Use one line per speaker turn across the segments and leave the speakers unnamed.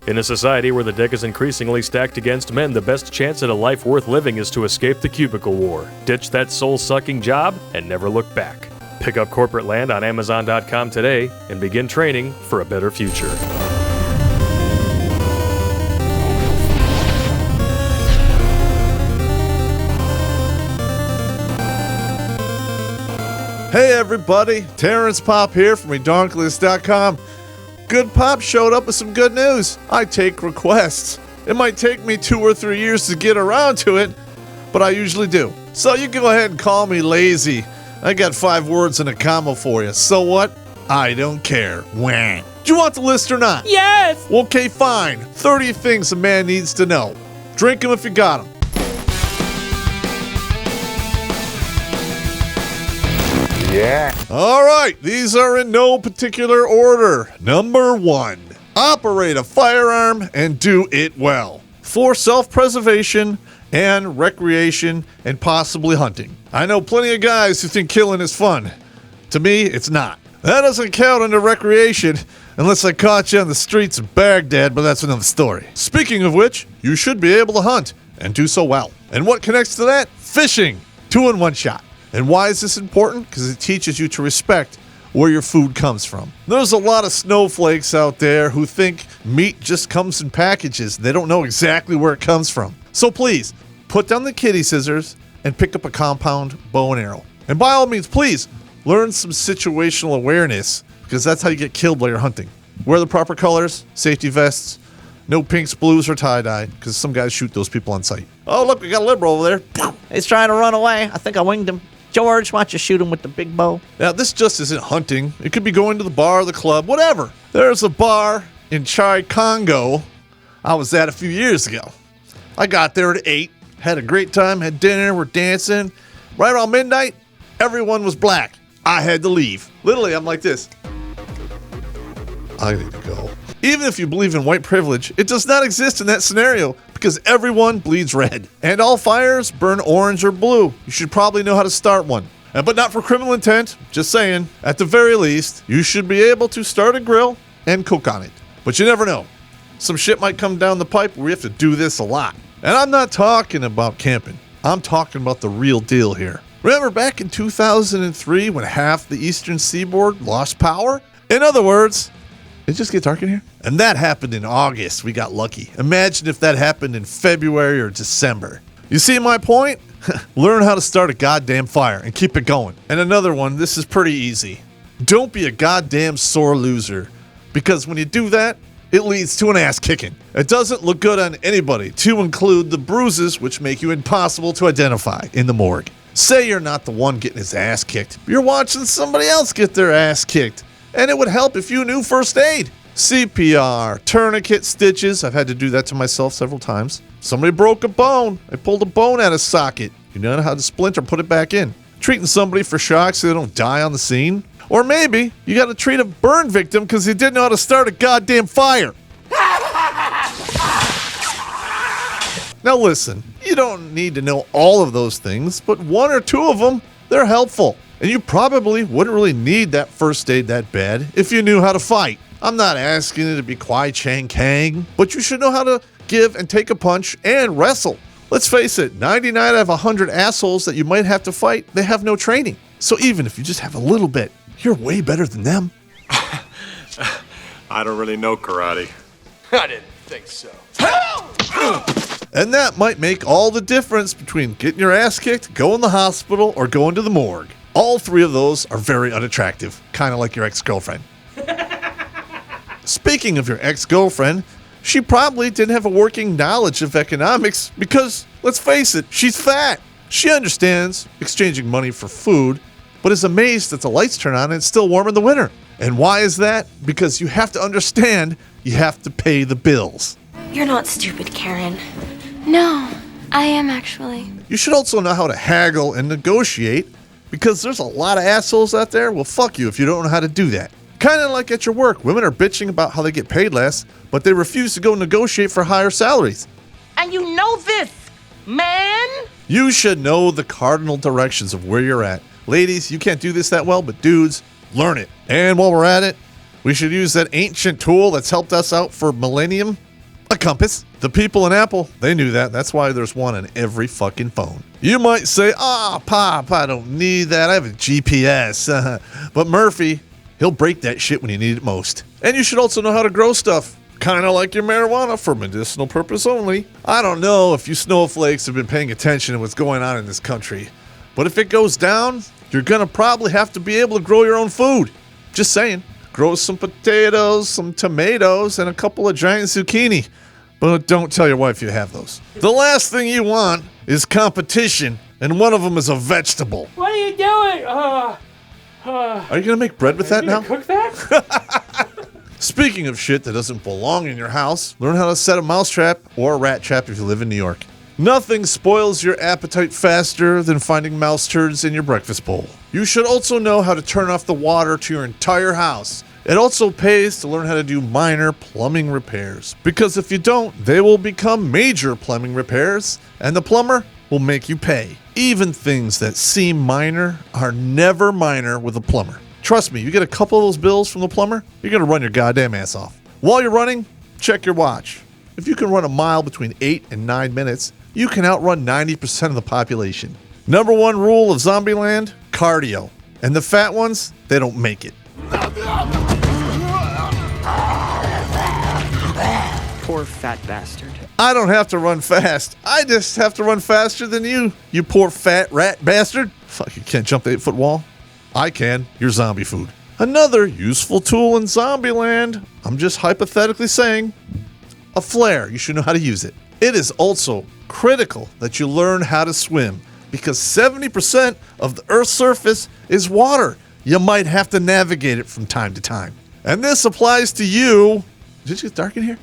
In a society where the deck is increasingly stacked against men, the best chance at a life worth living is to escape the cubicle war. Ditch that soul-sucking job and never look back. Pick up corporate land on Amazon.com today and begin training for a better future.
Hey everybody, Terrence Pop here from Redonkulous.com. Good Pop showed up with some good news. I take requests. It might take me 2 or 3 years to get around to it, but I usually do. So you can go ahead and call me lazy. I got 5 words and a comma for you. So what? I don't care. Wah. Do you want the list or not?
Yes!
Okay, fine. 30 things a man needs to know. Drink them if you got them.
Yeah.
All right, these are in no particular order. Number 1, operate a firearm and do it well for self-preservation and recreation and possibly hunting. I know plenty of guys who think killing is fun. To me, it's not. That doesn't count under recreation unless I caught you on the streets of Baghdad, but that's another story. Speaking of which, you should be able to hunt and do so well. And what connects to that? Fishing. 2 in 1 shot. And why is this important? Because it teaches you to respect where your food comes from. There's a lot of snowflakes out there who think meat just comes in packages. They don't know exactly where it comes from. So please, put down the kitty scissors and pick up a compound bow and arrow. And by all means, please, learn some situational awareness, because that's how you get killed while you're hunting. Wear the proper colors, safety vests, no pinks, blues, or tie-dye, because some guys shoot those people on sight. Oh, look, we got a liberal over there.
He's trying to run away. I think I winged him. George, why don't you shoot him with the big bow?
Now, this just isn't hunting. It could be going to the bar, the club, whatever. There's a bar in Chai Congo I was at a few years ago. I got there at 8, had a great time, had dinner, we're dancing. Right around midnight, everyone was black. I had to leave. Literally, I'm like this. I need to go. Even if you believe in white privilege, it does not exist in that scenario because everyone bleeds red. And all fires burn orange or blue. You should probably know how to start one. But not for criminal intent, just saying. At the very least, you should be able to start a grill and cook on it. But you never know. Some shit might come down the pipe where we have to do this a lot. And I'm not talking about camping. I'm talking about the real deal here. Remember back in 2003 when half the eastern seaboard lost power? In other words, did it just get dark in here? And that happened in August. We got lucky. Imagine if that happened in February or December. You see my point? Learn how to start a goddamn fire and keep it going. And another one, this is pretty easy. Don't be a goddamn sore loser. Because when you do that, it leads to an ass kicking. It doesn't look good on anybody, to include the bruises which make you impossible to identify in the morgue. Say you're not the one getting his ass kicked. You're watching somebody else get their ass kicked. And it would help if you knew first aid. CPR, tourniquet, stitches. I've had to do that to myself several times. Somebody broke a bone. I pulled a bone out of socket. You know how to splint or put it back in. Treating somebody for shock so they don't die on the scene. Or maybe you got to treat a burn victim because he didn't know how to start a goddamn fire. Now listen, you don't need to know all of those things, but 1 or 2 of them, they're helpful. And you probably wouldn't really need that first aid that bad if you knew how to fight. I'm not asking you to be Kwai Chang Kang, but you should know how to give and take a punch and wrestle. Let's face it, 99 out of 100 assholes that you might have to fight, they have no training. So even if you just have a little bit, you're way better than them.
I don't really know karate.
I didn't think so.
And that might make all the difference between getting your ass kicked, going to the hospital, or going to the morgue. All 3 of those are very unattractive, kind of like your ex-girlfriend. Speaking of your ex-girlfriend, she probably didn't have a working knowledge of economics because, let's face it, she's fat. She understands exchanging money for food, but is amazed that the lights turn on and it's still warm in the winter. And why is that? Because you have to understand you have to pay the bills.
You're not stupid, Karen. No, I am actually.
You should also know how to haggle and negotiate because there's a lot of assholes out there. Well, fuck you if you don't know how to do that. Kind of like at your work. Women are bitching about how they get paid less, but they refuse to go negotiate for higher salaries.
And you know this, man!
You should know the cardinal directions of where you're at. Ladies, you can't do this that well, but dudes, learn it. And while we're at it, we should use that ancient tool that's helped us out for millennium, compass. The people in Apple, they knew that. That's why there's one on every fucking phone. You might say, Pop, I don't need that. I have a GPS. But Murphy, he'll break that shit when you need it most. And you should also know how to grow stuff. Kind of like your marijuana for medicinal purpose only. I don't know if you snowflakes have been paying attention to what's going on in this country. But if it goes down, you're going to probably have to be able to grow your own food. Just saying. Grow some potatoes, some tomatoes, and a couple of giant zucchini. But don't tell your wife you have those. The last thing you want is competition, and one of them is a vegetable.
What are you doing?
Are you going to make bread with that now?
Cook that?
Speaking of shit that doesn't belong in your house, learn how to set a mouse trap or a rat trap if you live in New York. Nothing spoils your appetite faster than finding mouse turds in your breakfast bowl. You should also know how to turn off the water to your entire house. It also pays to learn how to do minor plumbing repairs, because if you don't, they will become major plumbing repairs, and the plumber will make you pay. Even things that seem minor are never minor with a plumber. Trust me, you get a couple of those bills from the plumber, you're going to run your goddamn ass off. While you're running, check your watch. If you can run a mile between 8 and 9 minutes, you can outrun 90% of the population. Number one rule of Zombieland, cardio. And the fat ones, they don't make it.
Poor fat bastard.
I don't have to run fast. I just have to run faster than you poor fat rat bastard. Fuck, you can't jump the 8-foot wall. I can. You're zombie food. Another useful tool in Zombieland, I'm just hypothetically saying, a flare. You should know how to use it. It is also critical that you learn how to swim, because 70% of the Earth's surface is water. You might have to navigate it from time to time. And this applies to you. Did it get dark in here?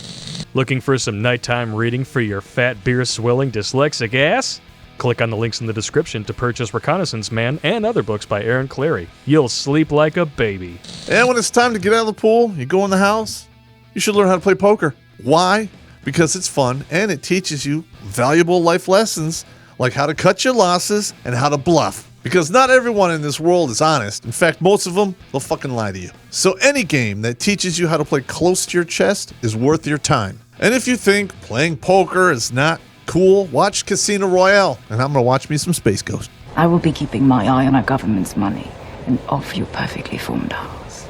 Looking for some nighttime reading for your fat beer-swilling dyslexic ass? Click on the links in the description to purchase Reconnaissance Man and other books by Aaron Clary. You'll sleep like a baby.
And when it's time to get out of the pool, you go in the house, you should learn how to play poker. Why? Because it's fun and it teaches you valuable life lessons like how to cut your losses and how to bluff. Because not everyone in this world is honest. In fact, most of them, they'll fucking lie to you. So any game that teaches you how to play close to your chest is worth your time. And if you think playing poker is not cool, watch Casino Royale. And I'm going to watch me some Space Ghost.
I will be keeping my eye on our government's money and off your perfectly formed house.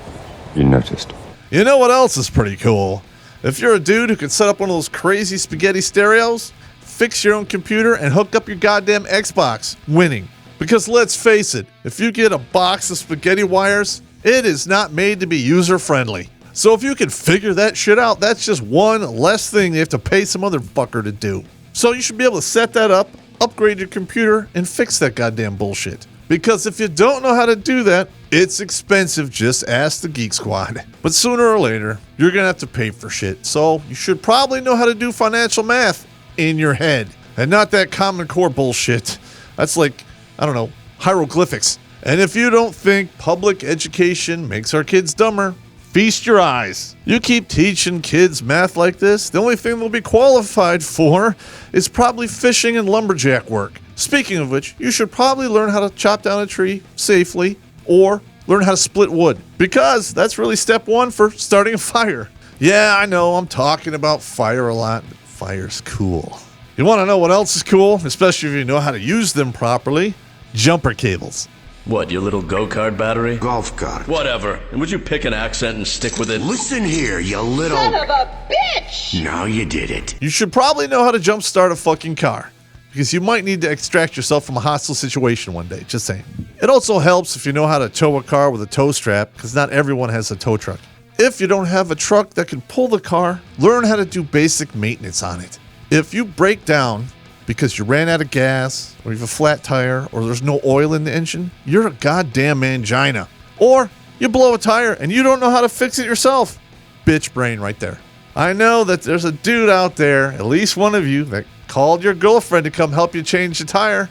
You noticed.
You know what else is pretty cool? If you're a dude who can set up one of those crazy spaghetti stereos, fix your own computer, and hook up your goddamn Xbox, winning. Because let's face it, if you get a box of spaghetti wires, it is not made to be user-friendly. So if you can figure that shit out, that's just one less thing you have to pay some other fucker to do. So you should be able to set that up, upgrade your computer, and fix that goddamn bullshit. Because if you don't know how to do that, it's expensive, just ask the Geek Squad. But sooner or later, you're gonna have to pay for shit. So you should probably know how to do financial math in your head. And not that Common Core bullshit. That's like, I don't know, hieroglyphics. And if you don't think public education makes our kids dumber, feast your eyes. You keep teaching kids math like this, the only thing they'll be qualified for is probably fishing and lumberjack work. Speaking of which, you should probably learn how to chop down a tree safely or learn how to split wood, because that's really step one for starting a fire. Yeah, I know I'm talking about fire a lot, but fire's cool. You want to know what else is cool, especially if you know how to use them properly? Jumper cables.
What, your little go-kart battery?
Golf cart.
Whatever. And would you pick an accent and stick with it?
Listen here, you little...
Son of a bitch!
Now you did it.
You should probably know how to jumpstart a fucking car, because you might need to extract yourself from a hostile situation one day, just saying. It also helps if you know how to tow a car with a tow strap, because not everyone has a tow truck. If you don't have a truck that can pull the car, learn how to do basic maintenance on it. If you break down because you ran out of gas, or you have a flat tire, or there's no oil in the engine, you're a goddamn mangina. Or you blow a tire and you don't know how to fix it yourself. Bitch brain right there. I know that there's a dude out there, at least one of you, that called your girlfriend to come help you change the tire.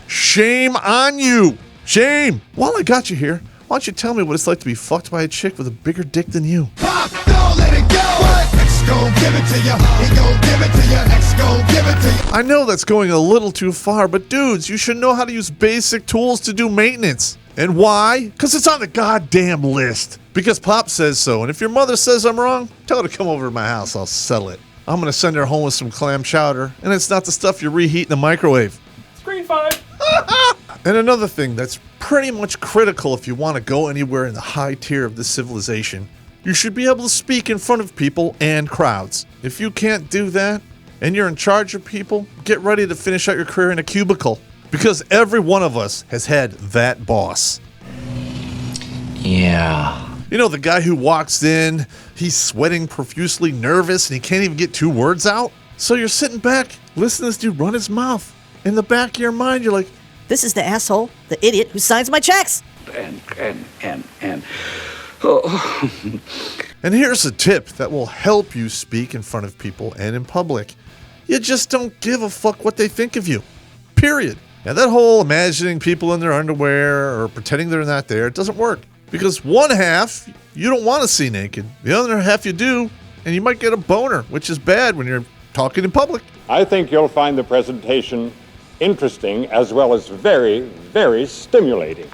Shame on you. Shame. While I got you here, why don't you tell me what it's like to be fucked by a chick with a bigger dick than you?
Pop, don't let it go. X gon' give it to you. He gon' give it to you. X gon' give it to you.
I know that's going a little too far, but dudes, you should know how to use basic tools to do maintenance. And why? Because it's on the goddamn list. Because Pop says so, and if your mother says I'm wrong, tell her to come over to my house, I'll settle it. I'm going to send her home with some clam chowder, and it's not the stuff you reheat in the microwave.
Screen 5.
And another thing that's pretty much critical if you want to go anywhere in the high tier of this civilization, you should be able to speak in front of people and crowds. If you can't do that, and you're in charge of people, get ready to finish out your career in a cubicle. Because every one of us has had that boss.
Yeah.
You know, the guy who walks in, he's sweating profusely, nervous, and he can't even get 2 words out? So you're sitting back, listening to this dude run his mouth. In the back of your mind, you're like,
this is the asshole, the idiot who signs my checks.
Oh. And here's a tip that will help you speak in front of people and in public. You just don't give a fuck what they think of you. Period. Now that whole imagining people in their underwear or pretending they're not there, it doesn't work. Because one half you don't want to see naked. The other half you do, and you might get a boner, which is bad when you're talking in public.
I think you'll find the presentation interesting as well as very, very stimulating.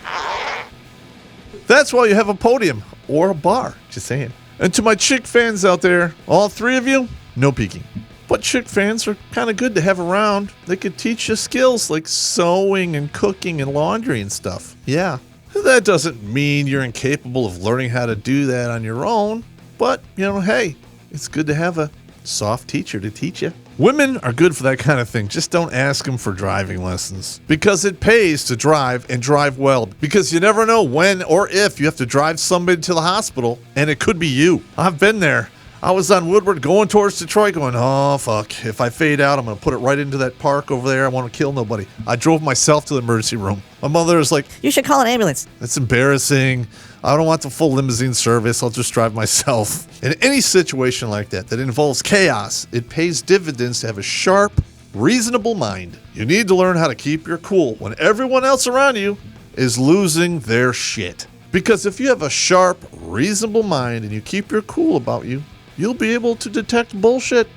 That's why you have a podium or a bar, just saying. And to my chick fans out there, all 3 of you, no peeking. But chick fans are kind of good to have around. They could teach you skills like sewing and cooking and laundry and stuff. Yeah. That doesn't mean you're incapable of learning how to do that on your own. But, hey, it's good to have a soft teacher to teach you. Women are good for that kind of thing. Just don't ask them for driving lessons. Because it pays to drive and drive well. Because you never know when or if you have to drive somebody to the hospital, and it could be you. I've been there. I was on Woodward going towards Detroit going, oh, fuck. If I fade out, I'm going to put it right into that park over there. I want to kill nobody. I drove myself to the emergency room. My mother was like,
you should call an ambulance.
That's embarrassing. I don't want the full limousine service. I'll just drive myself. In any situation like that involves chaos, it pays dividends to have a sharp, reasonable mind. You need to learn how to keep your cool when everyone else around you is losing their shit. Because if you have a sharp, reasonable mind and you keep your cool about you, you'll be able to detect bullshit.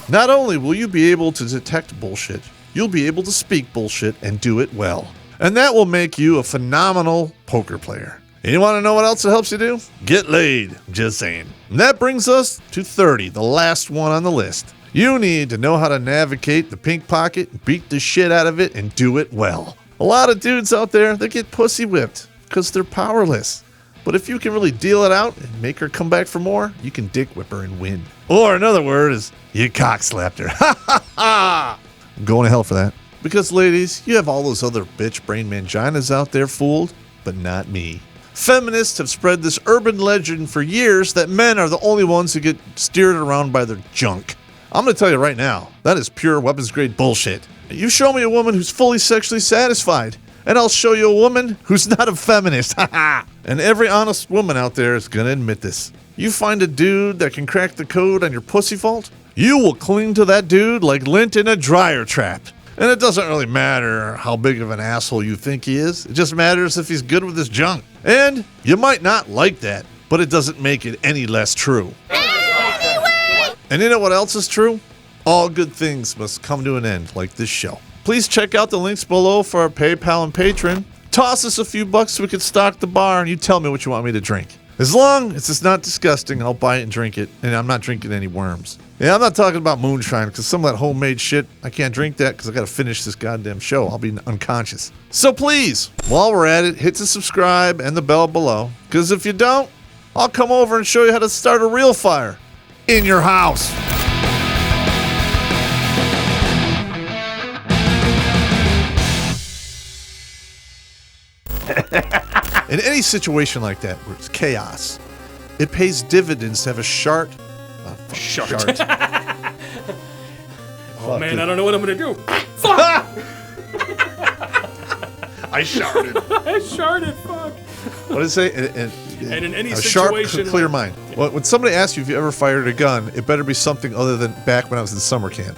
Not only will you be able to detect bullshit, you'll be able to speak bullshit and do it well. And that will make you a phenomenal poker player. And you want to know what else it helps you do? Get laid. Just saying. And that brings us to 30, the last one on the list. You need to know how to navigate the pink pocket, beat the shit out of it, and do it well. A lot of dudes out there, they get pussy whipped because they're powerless. But if you can really deal it out and make her come back for more, you can dick whip her and win. Or another word is, you cock slapped her. Ha ha ha! I'm going to hell for that. Because ladies, you have all those other bitch brain manginas out there fooled, but not me. Feminists have spread this urban legend for years that men are the only ones who get steered around by their junk. I'm going to tell you right now, that is pure weapons grade bullshit. You show me a woman who's fully sexually satisfied, and I'll show you a woman who's not a feminist. And every honest woman out there is going to admit this. You find a dude that can crack the code on your pussy fault, you will cling to that dude like lint in a dryer trap. And it doesn't really matter how big of an asshole you think he is. It just matters if he's good with his junk. And you might not like that, but it doesn't make it any less true. And you know what else is true? All good things must come to an end, like this show. Please check out the links below for our PayPal and Patreon. Toss us a few bucks so we can stock the bar, and you tell me what you want me to drink. As long as it's not disgusting, I'll buy it and drink it, and I'm not drinking any worms. Yeah, I'm not talking about moonshine, because some of that homemade shit, I can't drink that because I got to finish this goddamn show. I'll be unconscious. So please, while we're at it, hit the subscribe and the bell below, because if you don't, I'll come over and show you how to start a real fire in your house. In any situation like that where it's chaos, it pays dividends to have a shart.
Shart. Oh man,
dude.
I don't know what I'm gonna do. Fuck!
I sharted.
I sharted. Fuck.
What did it say?
And in any
a sharp,
situation,
clear mind. When somebody asks you if you ever fired a gun, it better be something other than back when I was in summer camp.